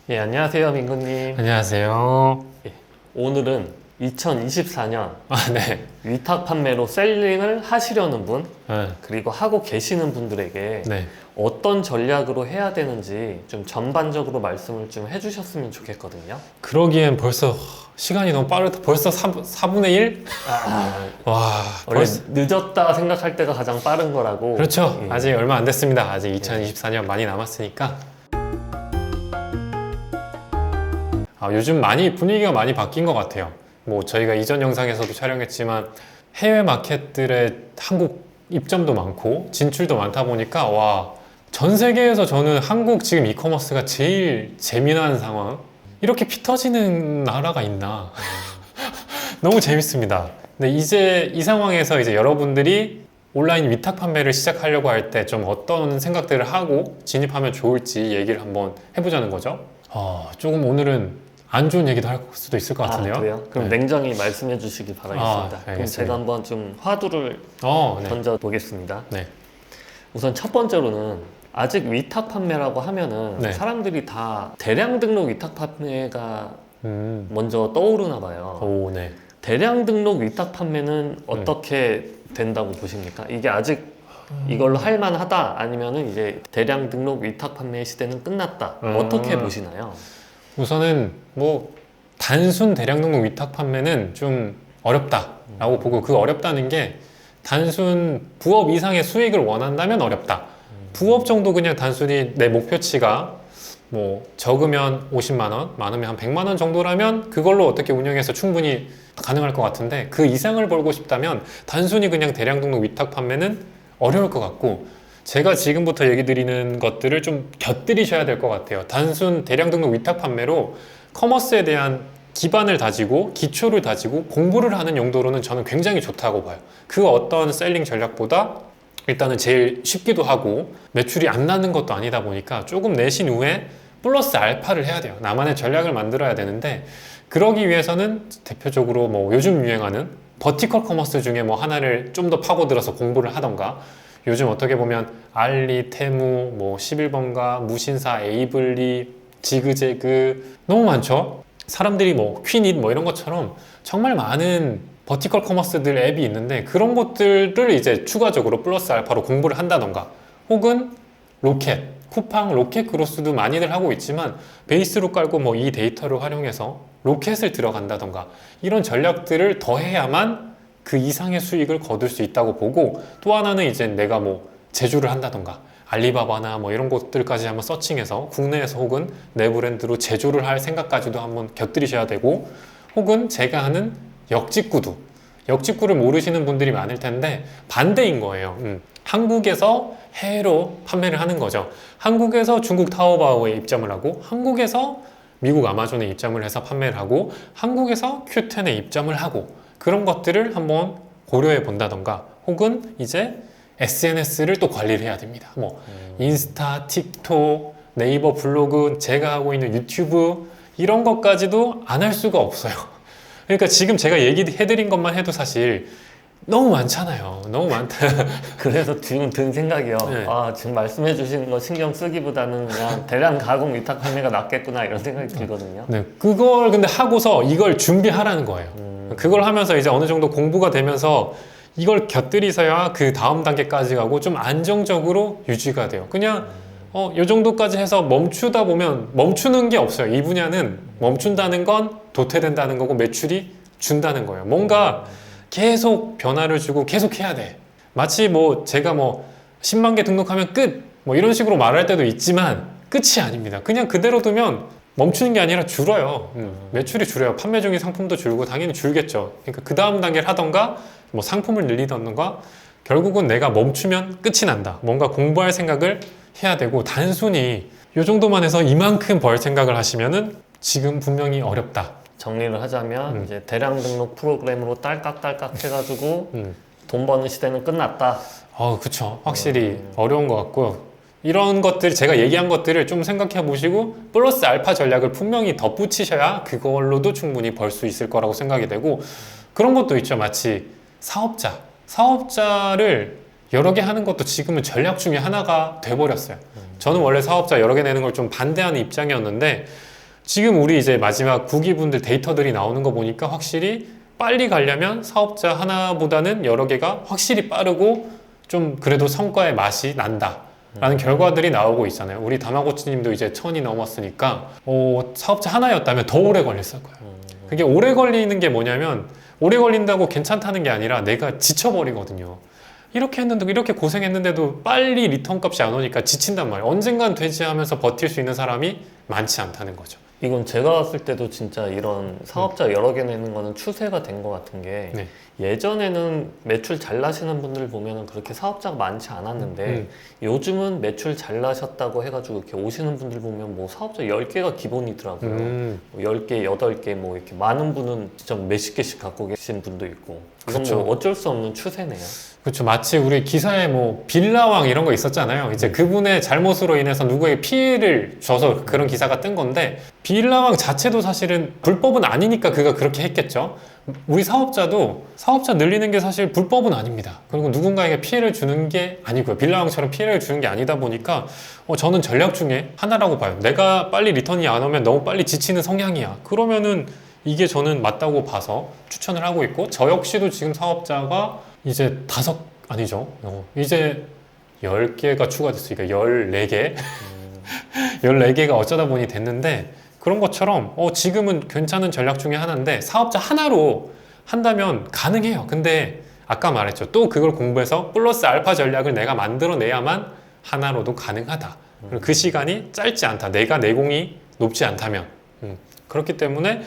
예, 안녕하세요, 민구님. 안녕하세요. 예, 오늘은 2024년 네. 위탁 판매로 셀링을 하시려는 분, 네. 그리고 하고 계시는 분들에게 네. 어떤 전략으로 해야 되는지 좀 전반적으로 말씀을 좀 해주셨으면 좋겠거든요. 그러기엔 벌써 시간이 너무 빠르다. 벌써 4분의 1? 와, 원래 벌써. 늦었다 생각할 때가 가장 빠른 거라고. 그렇죠. 예. 아직 얼마 안 됐습니다. 아직 2024년 많이 남았으니까. 요즘 분위기가 많이 바뀐 것 같아요. 뭐 저희가 이전 영상에서도 촬영했지만 해외 마켓들의 한국 입점도 많고 진출도 많다 보니까 와, 전 세계에서 저는 한국 지금 이커머스가 제일 재미난 상황. 이렇게 피 터지는 나라가 있나. 너무 재밌습니다. 근데 이제 이 상황에서 이제 여러분들이 온라인 위탁 판매를 시작하려고 할 때 좀 어떤 생각들을 하고 진입하면 좋을지 얘기를 한번 해보자는 거죠. 조금 오늘은 안 좋은 얘기도 할 수도 있을 것 같은데요. 그래요? 그럼 네. 냉정히 말씀해 주시기 바라겠습니다. 그럼 알겠습니다. 제가 한번 좀 화두를 네. 던져 보겠습니다. 네. 우선 첫 번째로는 아직 위탁 판매라고 하면은 네. 사람들이 다 대량 등록 위탁 판매가 음. 먼저 떠오르나 봐요. 오, 네. 대량 등록 위탁 판매는 어떻게 된다고 보십니까? 이게 아직 이걸로 할 만하다 아니면은 이제 대량 등록 위탁 판매 시대는 끝났다. 어떻게 보시나요? 우선은 뭐 단순 대량 등록 위탁 판매는 좀 어렵다라고 보고, 그 어렵다는 게 단순 부업 이상의 수익을 원한다면 어렵다. 부업 정도 그냥 단순히 내 목표치가 뭐 적으면 50만 원, 많으면 한 100만 원 정도라면 그걸로 어떻게 운영해서 충분히 가능할 것 같은데, 그 이상을 벌고 싶다면 단순히 그냥 대량 등록 위탁 판매는 어려울 것 같고, 제가 지금부터 얘기 드리는 것들을 좀 곁들이셔야 될 것 같아요. 단순 대량 등록 위탁 판매로 커머스에 대한 기반을 다지고 기초를 다지고 공부를 하는 용도로는 저는 굉장히 좋다고 봐요. 그 어떤 셀링 전략보다 일단은 제일 쉽기도 하고 매출이 안 나는 것도 아니다 보니까 조금 내신 후에 플러스 알파를 해야 돼요. 나만의 전략을 만들어야 되는데, 그러기 위해서는 대표적으로 뭐 요즘 유행하는 버티컬 커머스 중에 뭐 하나를 좀 더 파고들어서 공부를 하던가, 요즘 어떻게 보면 알리, 테무, 뭐 11번가, 무신사, 에이블리, 지그재그 너무 많죠. 사람들이 뭐 퀸잇 뭐 이런 것처럼 정말 많은 버티컬 커머스들 앱이 있는데, 그런 것들을 이제 추가적으로 플러스 알파로 공부를 한다던가, 혹은 로켓, 쿠팡 로켓 그로스도 많이들 하고 있지만 베이스로 깔고 뭐 이 데이터를 활용해서 로켓을 들어간다던가, 이런 전략들을 더해야만 그 이상의 수익을 거둘 수 있다고 보고, 또 하나는 이제 내가 뭐 제조를 한다던가 알리바바나 뭐 이런 곳들까지 한번 서칭해서 국내에서 혹은 내 브랜드로 제조를 할 생각까지도 한번 곁들이셔야 되고, 혹은 제가 하는 역직구를 모르시는 분들이 많을 텐데 반대인 거예요. 한국에서 해외로 판매를 하는 거죠. 한국에서 중국 타오바오에 입점을 하고, 한국에서 미국 아마존에 입점을 해서 판매를 하고, 한국에서 큐텐에 입점을 하고, 그런 것들을 한번 고려해 본다던가, 혹은 이제 SNS를 또 관리를 해야 됩니다. 뭐 인스타, 틱톡, 네이버 블로그, 제가 하고 있는 유튜브, 이런 것까지도 안 할 수가 없어요. 그러니까 지금 제가 얘기해드린 것만 해도 사실 너무 많잖아요. 너무 많다. 그래서 지금 든 생각이요. 네. 지금 말씀해 주시는 거 신경 쓰기보다는 그냥 대량 가공 위탁 판매가 낫겠구나 이런 생각이 들거든요. 네, 그걸 근데 하고서 이걸 준비하라는 거예요. 그걸 하면서 이제 어느 정도 공부가 되면서 이걸 곁들이서야 그 다음 단계까지 가고 좀 안정적으로 유지가 돼요. 그냥 요 정도까지 해서 멈추다 보면 멈추는 게 없어요. 이 분야는 멈춘다는 건 도태된다는 거고 매출이 준다는 거예요. 뭔가 계속 변화를 주고 계속 해야 돼. 마치 뭐 제가 뭐 10만 개 등록하면 끝! 뭐 이런 식으로 말할 때도 있지만 끝이 아닙니다. 그냥 그대로 두면 멈추는 게 아니라 줄어요. 매출이 줄어요. 판매 중인 상품도 줄고 당연히 줄겠죠. 그러니까 그 다음 단계를 하던가 뭐 상품을 늘리던가, 결국은 내가 멈추면 끝이 난다. 뭔가 공부할 생각을 해야 되고, 단순히 이 정도만 해서 이만큼 벌 생각을 하시면은 지금 분명히 어렵다. 정리를 하자면 이제 대량 등록 프로그램으로 딸깍딸깍 해가지고 돈 버는 시대는 끝났다. 그쵸. 확실히 어려운 것 같고요. 이런 것들, 제가 얘기한 것들을 좀 생각해 보시고 플러스 알파 전략을 분명히 덧붙이셔야 그걸로도 충분히 벌 수 있을 거라고 생각이 되고, 그런 것도 있죠. 마치 사업자를 여러 개 하는 것도 지금은 전략 중에 하나가 돼버렸어요. 저는 원래 사업자 여러 개 내는 걸 좀 반대하는 입장이었는데, 지금 우리 이제 마지막 구기분들 데이터들이 나오는 거 보니까 확실히 빨리 가려면 사업자 하나보다는 여러 개가 확실히 빠르고 좀 그래도 성과의 맛이 난다 라는 결과들이 나오고 있잖아요. 우리 다마고치님도 이제 1000이 넘었으니까 사업자 하나였다면 더 오래 걸렸을 거예요. 그게 오래 걸리는 게 뭐냐면 오래 걸린다고 괜찮다는 게 아니라 내가 지쳐버리거든요. 이렇게 했는데 이렇게 고생했는데도 빨리 리턴 값이 안 오니까 지친단 말이에요. 언젠간 되지 하면서 버틸 수 있는 사람이 많지 않다는 거죠. 이건 제가 봤을 때도 진짜 이런 사업자 여러 개 내는 거는 추세가 된 것 같은 게 네. 예전에는 매출 잘 나시는 분들 보면은 그렇게 사업자가 많지 않았는데 요즘은 매출 잘 나셨다고 해가지고 이렇게 오시는 분들 보면 뭐 사업자 10개가 기본이더라고요. 뭐 10개, 8개 뭐 이렇게 많은 분은 진짜 몇십 개씩 갖고 계신 분도 있고 이건 그쵸. 뭐 어쩔 수 없는 추세네요. 그렇죠. 마치 우리 기사에 뭐 빌라왕 이런 거 있었잖아요. 이제 그분의 잘못으로 인해서 누구에게 피해를 줘서 그런 기사가 뜬 건데 빌라왕 자체도 사실은 불법은 아니니까 그가 그렇게 했겠죠. 우리 사업자도 사업자 늘리는 게 사실 불법은 아닙니다. 그리고 누군가에게 피해를 주는 게 아니고요. 빌라왕처럼 피해를 주는 게 아니다 보니까 저는 전략 중에 하나라고 봐요. 내가 빨리 리턴이 안 오면 너무 빨리 지치는 성향이야. 그러면은 이게 저는 맞다고 봐서 추천을 하고 있고 저 역시도 지금 사업자가 이제 이제 10개가 추가됐으니까 14개 14개가 어쩌다 보니 됐는데 그런 것처럼 지금은 괜찮은 전략 중에 하나인데 사업자 하나로 한다면 가능해요. 근데 아까 말했죠. 또 그걸 공부해서 플러스 알파 전략을 내가 만들어내야만 하나로도 가능하다. 그리고 그 시간이 짧지 않다. 내가 내공이 높지 않다면 그렇기 때문에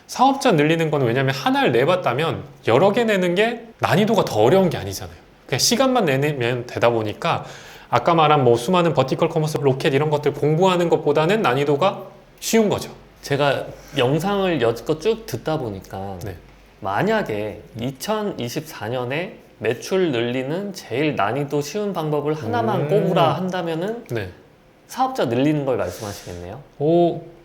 사업자 늘리는 건 왜냐면 하나를 내봤다면 여러 개 내는 게 난이도가 더 어려운 게 아니잖아요. 그냥 시간만 내면 되다 보니까 아까 말한 뭐 수많은 버티컬 커머스, 로켓 이런 것들 공부하는 것보다는 난이도가 쉬운 거죠. 제가 영상을 여지껏 쭉 듣다 보니까 네. 만약에 2024년에 매출 늘리는 제일 난이도 쉬운 방법을 하나만 꼽으라 한다면은 네. 사업자 늘리는 걸 말씀하시겠네요.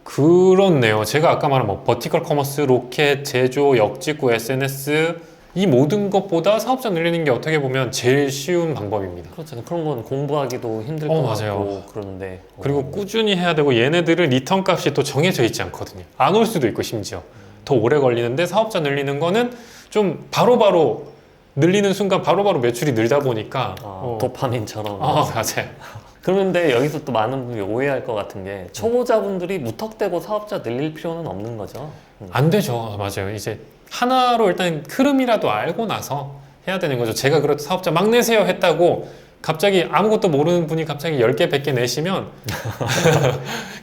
그렇네요. 제가 아까 말한 뭐 버티컬 커머스, 로켓, 제조, 역직구, SNS 이 모든 것보다 사업자 늘리는 게 어떻게 보면 제일 쉬운 방법입니다. 그렇죠. 그런 건 공부하기도 힘들 것 맞아요. 같고 그러는데 그리고 꾸준히 해야 되고 얘네들은 리턴 값이 또 정해져 있지 않거든요. 안 올 수도 있고 심지어 더 오래 걸리는데 사업자 늘리는 거는 좀 바로바로 늘리는 순간 바로바로 매출이 늘다 보니까 도파민처럼. 맞아요. 그런데 여기서 또 많은 분들이 오해할 것 같은 게 초보자분들이 무턱대고 사업자 늘릴 필요는 없는 거죠. 안 되죠. 맞아요. 이제 하나로 일단 흐름이라도 알고 나서 해야 되는 거죠. 제가 그래도 사업자 막 내세요 했다고 갑자기 아무것도 모르는 분이 갑자기 10개, 100개 내시면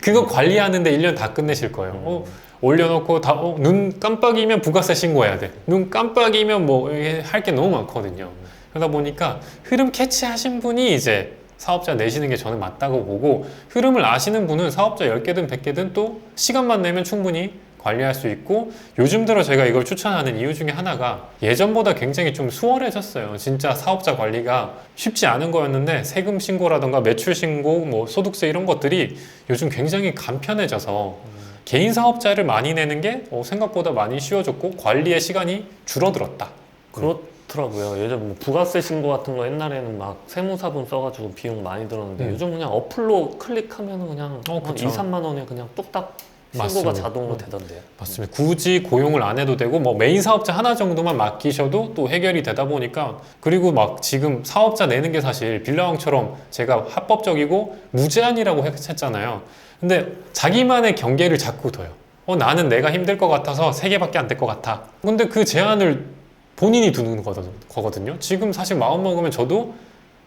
그거 관리하는데 1년 다 끝내실 거예요. 올려놓고 눈 깜빡이면 부가세 신고해야 돼. 눈 깜빡이면 뭐 할 게 너무 많거든요. 그러다 보니까 흐름 캐치하신 분이 이제 사업자 내시는 게 저는 맞다고 보고 흐름을 아시는 분은 사업자 10개든 100개든 또 시간만 내면 충분히 관리할 수 있고 요즘 들어 제가 이걸 추천하는 이유 중에 하나가 예전보다 굉장히 좀 수월해졌어요. 진짜 사업자 관리가 쉽지 않은 거였는데 세금 신고라던가 매출 신고, 뭐 소득세 이런 것들이 요즘 굉장히 간편해져서 개인 사업자를 많이 내는 게 생각보다 많이 쉬워졌고 관리의 시간이 줄어들었다. 그렇더라고요. 예전 뭐 부가세 신고 같은 거 옛날에는 막 세무사분 써가지고 비용 많이 들었는데 요즘 그냥 어플로 클릭하면 그냥 한 2, 3만 원에 그냥 뚝딱 신고가 맞습니다. 자동으로 되던데요. 맞습니다. 굳이 고용을 안 해도 되고 뭐 메인 사업자 하나 정도만 맡기셔도 또 해결이 되다 보니까 그리고 막 지금 사업자 내는 게 사실 빌라왕처럼 제가 합법적이고 무제한이라고 했잖아요. 근데 자기만의 경계를 자꾸 둬요. 나는 내가 힘들 것 같아서 3개밖에 안 될 것 같아. 근데 그 제한을 본인이 두는 거거든요. 지금 사실 마음 먹으면 저도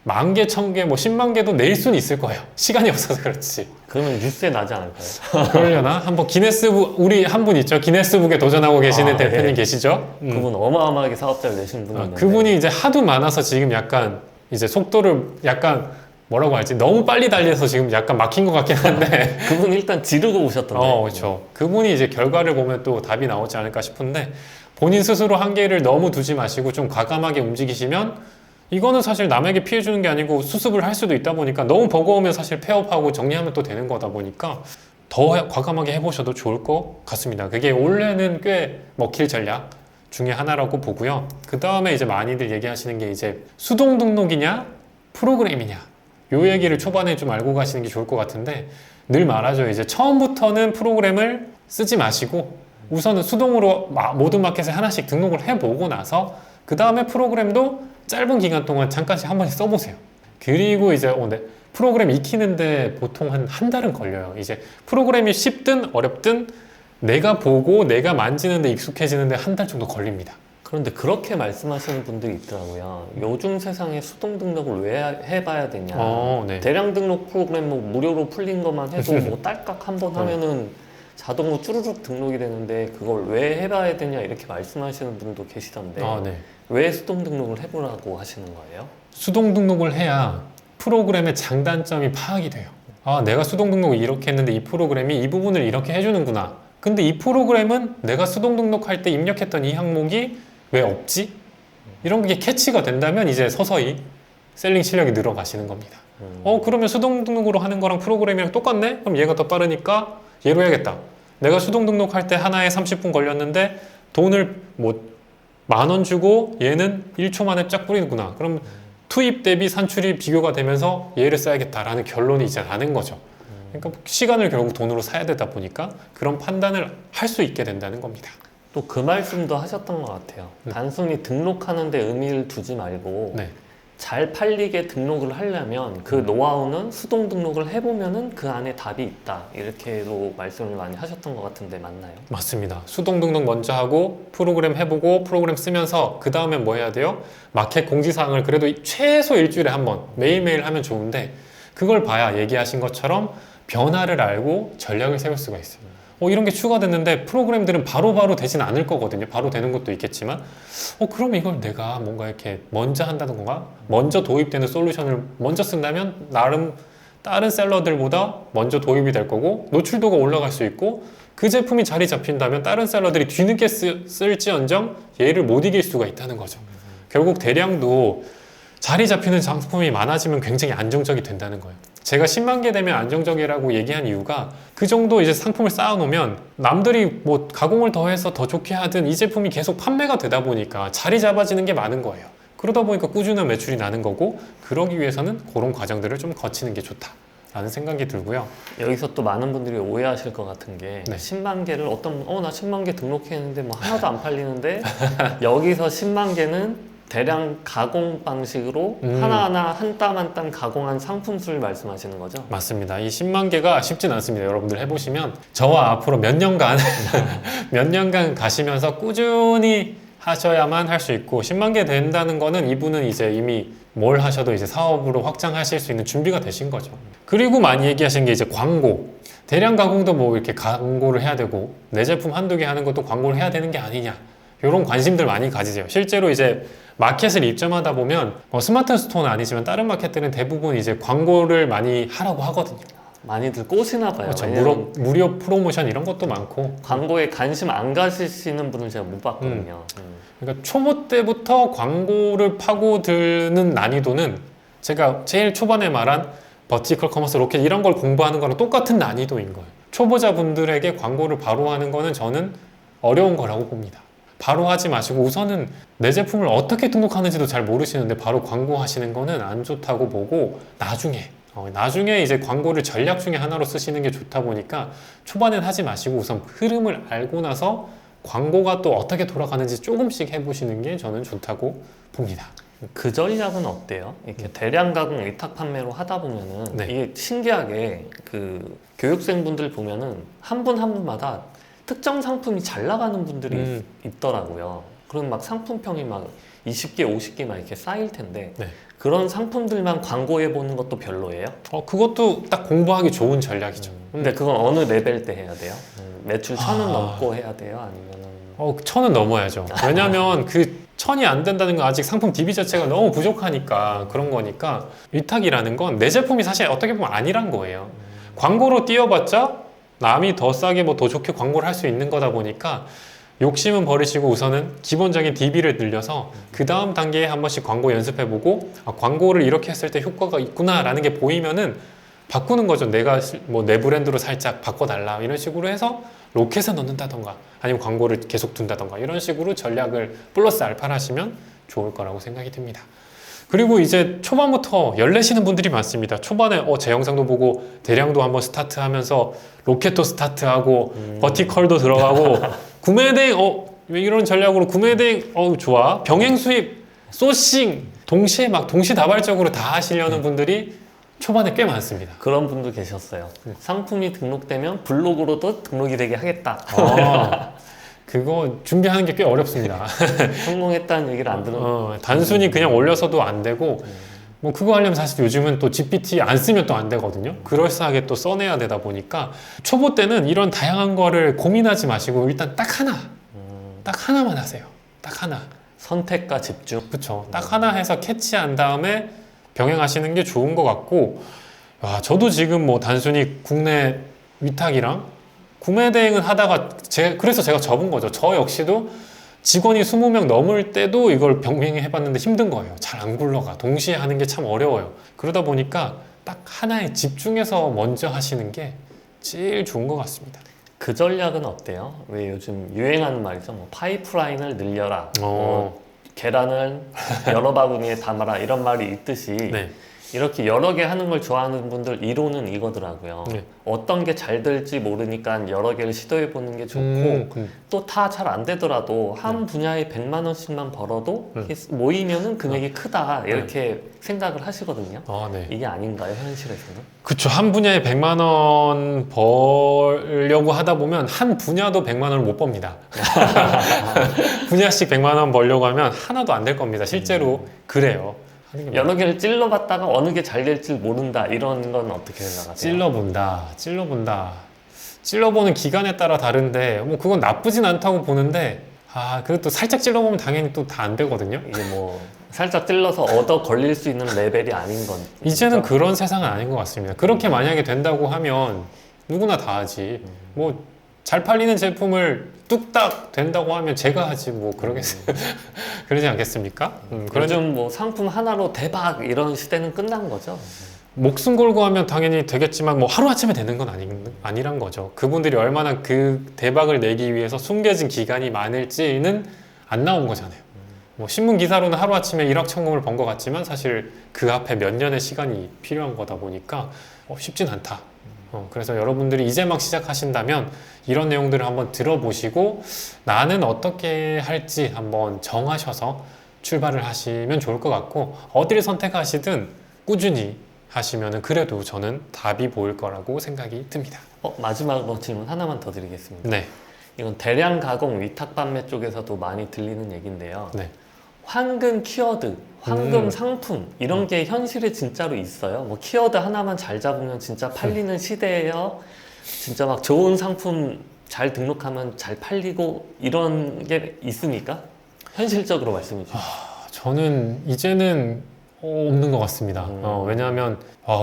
10,000개, 1000개, 뭐 10만 개도 낼 수는 있을 거예요. 시간이 없어서 그렇지. 그러면 뉴스에 나지 않을까요? 그러려나? 한번 기네스북, 우리 한 분 있죠. 기네스북에 도전하고 계시는 대표님 예. 계시죠? 그분 어마어마하게 사업자를 내신 분이 있는데 그분이 이제 하도 많아서 지금 약간 이제 속도를 약간 뭐라고 할지 너무 빨리 달려서 지금 약간 막힌 것 같긴 한데 그분 일단 지르고 오셨던데. 그렇죠. 그분이 이제 결과를 보면 또 답이 나오지 않을까 싶은데 본인 스스로 한계를 너무 두지 마시고 좀 과감하게 움직이시면 이거는 사실 남에게 피해 주는 게 아니고 수습을 할 수도 있다 보니까 너무 버거우면 사실 폐업하고 정리하면 또 되는 거다 보니까 더 과감하게 해보셔도 좋을 것 같습니다. 그게 원래는 꽤 먹힐 전략 중에 하나라고 보고요. 그 다음에 이제 많이들 얘기하시는 게 이제 수동 등록이냐 프로그램이냐 요 얘기를 초반에 좀 알고 가시는 게 좋을 것 같은데 늘 말하죠. 이제 처음부터는 프로그램을 쓰지 마시고 우선은 수동으로 모든 마켓에 하나씩 등록을 해보고 나서 그 다음에 프로그램도 짧은 기간 동안 잠깐씩 한 번씩 써보세요. 그리고 이제 네. 프로그램 익히는데 보통 한 달은 걸려요. 이제 프로그램이 쉽든 어렵든 내가 보고 내가 만지는데 익숙해지는데 한 달 정도 걸립니다. 그런데 그렇게 말씀하시는 분들이 있더라고요. 요즘 세상에 수동 등록을 왜 해봐야 되냐. 네. 대량 등록 프로그램 뭐 무료로 풀린 것만 해도 뭐 딸깍 한 번 하면은 자동으로 쭈루룩 등록이 되는데 그걸 왜 해봐야 되냐 이렇게 말씀하시는 분도 계시던데 네. 왜 수동 등록을 해보라고 하시는 거예요? 수동 등록을 해야 프로그램의 장단점이 파악이 돼요. 내가 수동 등록을 이렇게 했는데 이 프로그램이 이 부분을 이렇게 해주는구나. 근데 이 프로그램은 내가 수동 등록할 때 입력했던 이 항목이 왜 없지? 이런 게 캐치가 된다면 이제 서서히 셀링 실력이 늘어가시는 겁니다. 그러면 수동 등록으로 하는 거랑 프로그램이랑 똑같네? 그럼 얘가 더 빠르니까 얘로 해야겠다. 내가 수동 등록할 때 하나에 30분 걸렸는데 돈을 뭐 10,000원 주고 얘는 1초 만에 쫙 뿌리는구나. 그럼 투입 대비 산출이 비교가 되면서 얘를 써야겠다라는 결론이 이제 나는 거죠. 그러니까 시간을 결국 돈으로 사야 되다 보니까 그런 판단을 할 수 있게 된다는 겁니다. 또 그 말씀도 하셨던 것 같아요. 단순히 등록하는 데 의미를 두지 말고 네. 잘 팔리게 등록을 하려면 그 노하우는 수동 등록을 해보면은 그 안에 답이 있다. 이렇게도 말씀을 많이 하셨던 것 같은데 맞나요? 맞습니다. 수동 등록 먼저 하고 프로그램 해보고 프로그램 쓰면서 그 다음에 뭐 해야 돼요? 마켓 공지사항을 그래도 최소 일주일에 한 번 매일매일 하면 좋은데 그걸 봐야 얘기하신 것처럼 변화를 알고 전략을 세울 수가 있어요. 이런 게 추가됐는데 프로그램들은 바로바로 되진 않을 거거든요. 바로 되는 것도 있겠지만 그럼 이걸 내가 뭔가 이렇게 먼저 한다던가 먼저 도입되는 솔루션을 먼저 쓴다면 나름 다른 셀러들보다 먼저 도입이 될 거고 노출도가 올라갈 수 있고 그 제품이 자리 잡힌다면 다른 셀러들이 뒤늦게 쓸지언정 얘를 못 이길 수가 있다는 거죠. 결국 대량도 자리 잡히는 상품이 많아지면 굉장히 안정적이 된다는 거예요. 제가 10만 개 되면 안정적이라고 얘기한 이유가 그 정도 이제 상품을 쌓아놓으면 남들이 뭐 가공을 더해서 더 좋게 하든 이 제품이 계속 판매가 되다 보니까 자리 잡아지는 게 많은 거예요. 그러다 보니까 꾸준한 매출이 나는 거고 그러기 위해서는 그런 과정들을 좀 거치는 게 좋다라는 생각이 들고요. 여기서 또 많은 분들이 오해하실 것 같은 게 10만 개를 어떤 나 10만 개 등록했는데 뭐 하나도 안 팔리는데 여기서 10만 개는 대량 가공 방식으로 하나하나 한 땀 한 땀 가공한 상품 수를 말씀하시는 거죠? 맞습니다. 이 10만 개가 쉽진 않습니다. 여러분들 해보시면 저와 앞으로 몇 년간 몇 년간 가시면서 꾸준히 하셔야만 할 수 있고 10만 개 된다는 거는 이분은 이제 이미 뭘 하셔도 이제 사업으로 확장하실 수 있는 준비가 되신 거죠. 그리고 많이 얘기하신 게 이제 광고. 대량 가공도 뭐 이렇게 광고를 해야 되고 내 제품 한두 개 하는 것도 광고를 해야 되는 게 아니냐. 이런 관심들 많이 가지세요. 실제로 이제 마켓을 입점하다 보면 스마트 스토어는 아니지만 다른 마켓들은 대부분 이제 광고를 많이 하라고 하거든요. 많이들 꼬시나 봐요. 그렇죠. 무료 프로모션 이런 것도 많고 광고에 관심 안 가지시는 분을 제가 못 봤거든요. 그러니까 초보 때부터 광고를 파고드는 난이도는 제가 제일 초반에 말한 버티컬 커머스 로켓 이런 걸 공부하는 거랑 똑같은 난이도인 거예요. 초보자분들에게 광고를 바로 하는 거는 저는 어려운 거라고 봅니다. 바로 하지 마시고 우선은 내 제품을 어떻게 등록하는지도 잘 모르시는데 바로 광고하시는 거는 안 좋다고 보고 나중에 이제 광고를 전략 중에 하나로 쓰시는 게 좋다 보니까 초반엔 하지 마시고 우선 흐름을 알고 나서 광고가 또 어떻게 돌아가는지 조금씩 해보시는 게 저는 좋다고 봅니다. 그 전략은 어때요? 이렇게 대량 가공 위탁 판매로 하다 보면은 이게 신기하게 그 교육생분들 보면은 한 분 한 분마다 특정 상품이 잘 나가는 분들이 있더라고요. 그럼 막 상품평이 막 20개, 50개 막 이렇게 쌓일 텐데 그런 상품들만 광고해 보는 것도 별로예요? 그것도 딱 공부하기 좋은 전략이죠. 근데 그건 어느 레벨 때 해야 돼요? 매출 1,000은 넘고 해야 돼요? 아니면은 1,000은 넘어야죠. 왜냐면 그 1,000이 안 된다는 건 아직 상품 DB 자체가 너무 부족하니까 그런 거니까 위탁이라는 건 내 제품이 사실 어떻게 보면 아니란 거예요. 광고로 띄워봤자 남이 더 싸게 뭐 더 좋게 광고를 할 수 있는 거다 보니까 욕심은 버리시고 우선은 기본적인 DB를 늘려서 그 다음 단계에 한 번씩 광고 연습해보고 광고를 이렇게 했을 때 효과가 있구나 라는 게 보이면은 바꾸는 거죠. 내가 뭐 내 브랜드로 살짝 바꿔달라 이런 식으로 해서 로켓에 넣는다던가 아니면 광고를 계속 둔다던가 이런 식으로 전략을 플러스 알파를 하시면 좋을 거라고 생각이 듭니다. 그리고 이제 초반부터 열내시는 분들이 많습니다. 초반에 제 영상도 보고 대량도 한번 스타트하면서 로켓도 스타트하고 버티컬도 들어가고 구매대행 왜 이런 전략으로 구매대행 좋아 병행 수입 소싱 동시에 막 동시다발적으로 다 하시려는 분들이 초반에 꽤 많습니다. 그런 분도 계셨어요. 상품이 등록되면 블로그로도 등록이 되게 하겠다. 그거 준비하는 게 꽤 어렵습니다. 성공했다는 얘기를 안 들은. 단순히 그냥 올려서도 안 되고 뭐 그거 하려면 사실 요즘은 또 GPT 안 쓰면 또 안 되거든요. 그럴싸하게 또 써내야 되다 보니까 초보 때는 이런 다양한 거를 고민하지 마시고 일단 딱 하나만 하세요. 딱 하나. 선택과 집중. 그쵸. 딱 하나 해서 캐치한 다음에 병행하시는 게 좋은 것 같고, 저도 지금 뭐 단순히 국내 위탁이랑 구매 대행은 하다가 그래서 제가 접은 거죠. 저 역시도 직원이 20명 넘을 때도 이걸 병행해 봤는데 힘든 거예요. 잘 안 굴러가. 동시에 하는 게 참 어려워요. 그러다 보니까 딱 하나에 집중해서 먼저 하시는 게 제일 좋은 것 같습니다. 그 전략은 어때요? 왜 요즘 유행하는 말이죠. 뭐 파이프라인을 늘려라. 계란을 여러 바구니에 담아라. 이런 말이 있듯이 네. 이렇게 여러 개 하는 걸 좋아하는 분들 이론은 이거더라고요. 네. 어떤 게 잘 될지 모르니까 여러 개를 시도해 보는 게 좋고 또 다 잘 안 되더라도 한 분야에 100만 원씩만 벌어도 모이면은 금액이 크다 이렇게 생각을 하시거든요. 네. 이게 아닌가요, 현실에서는? 그쵸. 한 분야에 100만 원 벌려고 하다 보면 한 분야도 100만 원을 못 법니다. 분야씩 100만 원 벌려고 하면 하나도 안 될 겁니다. 실제로 그래요. 여러 개를 찔러봤다가 어느 게 잘 될지 모른다 이런 건 어떻게 생각하세요? 찔러보는 기간에 따라 다른데 뭐 그건 나쁘진 않다고 보는데 그래도 또 살짝 찔러보면 당연히 또 다 안 되거든요. 이게 뭐 살짝 찔러서 얻어 걸릴 수 있는 레벨이 아닌 건 이제는 그런 세상은 아닌 것 같습니다. 그렇게 만약에 된다고 하면 누구나 다 하지. 뭐 잘 팔리는 제품을 뚝딱 된다고 하면 제가 하지 뭐 그러겠어요. 그러지 않겠습니까? 요즘 뭐 상품 하나로 대박 이런 시대는 끝난 거죠. 목숨 걸고 하면 당연히 되겠지만 뭐 하루아침에 되는 건 아니란 거죠. 그분들이 얼마나 그 대박을 내기 위해서 숨겨진 기간이 많을지는 안 나온 거잖아요. 뭐 신문 기사로는 하루아침에 1억 천금을 번 것 같지만 사실 그 앞에 몇 년의 시간이 필요한 거다 보니까 쉽진 않다. 그래서 여러분들이 이제 막 시작하신다면 이런 내용들을 한번 들어보시고 나는 어떻게 할지 한번 정하셔서 출발을 하시면 좋을 것 같고 어디를 선택하시든 꾸준히 하시면은 그래도 저는 답이 보일 거라고 생각이 듭니다. 마지막으로 질문 하나만 더 드리겠습니다. 네. 이건 대량 가공 위탁 판매 쪽에서도 많이 들리는 얘기인데요. 네. 황금 키워드, 황금 상품 이런 게 현실에 진짜로 있어요. 뭐 키워드 하나만 잘 잡으면 진짜 팔리는 시대예요. 진짜 막 좋은 상품 잘 등록하면 잘 팔리고 이런 게 있습니까? 현실적으로 말씀해 주세요. 저는 이제는 없는 것 같습니다. 왜냐하면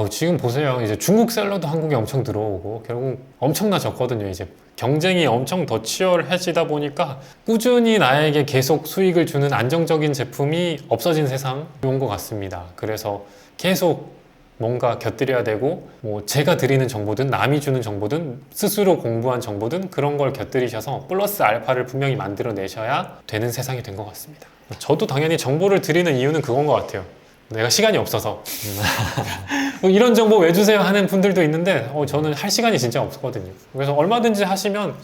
지금 보세요. 이제 중국 셀러도 한국에 엄청 들어오고 결국 엄청나졌거든요. 이제 경쟁이 엄청 더 치열해지다 보니까 꾸준히 나에게 계속 수익을 주는 안정적인 제품이 없어진 세상이 온 것 같습니다. 그래서 계속 뭔가 곁들여야 되고 뭐 제가 드리는 정보든 남이 주는 정보든 스스로 공부한 정보든 그런 걸 곁들이셔서 플러스 알파를 분명히 만들어내셔야 되는 세상이 된 것 같습니다. 저도 당연히 정보를 드리는 이유는 그건 것 같아요. 내가 시간이 없어서 이런 정보 왜 주세요 하는 분들도 있는데 저는 할 시간이 진짜 없거든요. 그래서 얼마든지 하시면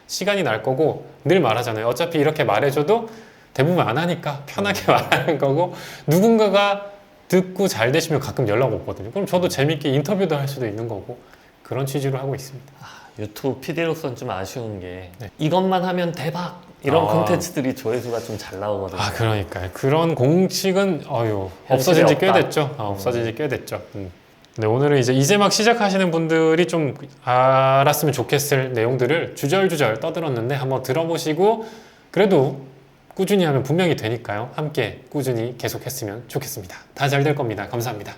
시간이 날 거고 늘 말하잖아요. 어차피 이렇게 말해줘도 대부분 안 하니까 편하게 말하는 거고 누군가가 듣고 잘 되시면 가끔 연락 오거든요. 그럼 저도 재밌게 인터뷰도 할 수도 있는 거고 그런 취지로 하고 있습니다. 유튜브 PD로서는 좀 아쉬운 게 이것만 하면 대박 이런 콘텐츠들이 조회수가 좀 잘 나오거든요. 그러니까요. 그런 공식은 없어진 지 꽤 됐죠. 없어진 지 꽤 됐죠. 네, 오늘은 이제 막 시작하시는 분들이 좀 알았으면 좋겠을 내용들을 주절주절 떠들었는데 한번 들어보시고 그래도 꾸준히 하면 분명히 되니까요. 함께 꾸준히 계속했으면 좋겠습니다. 다 잘 될 겁니다. 감사합니다.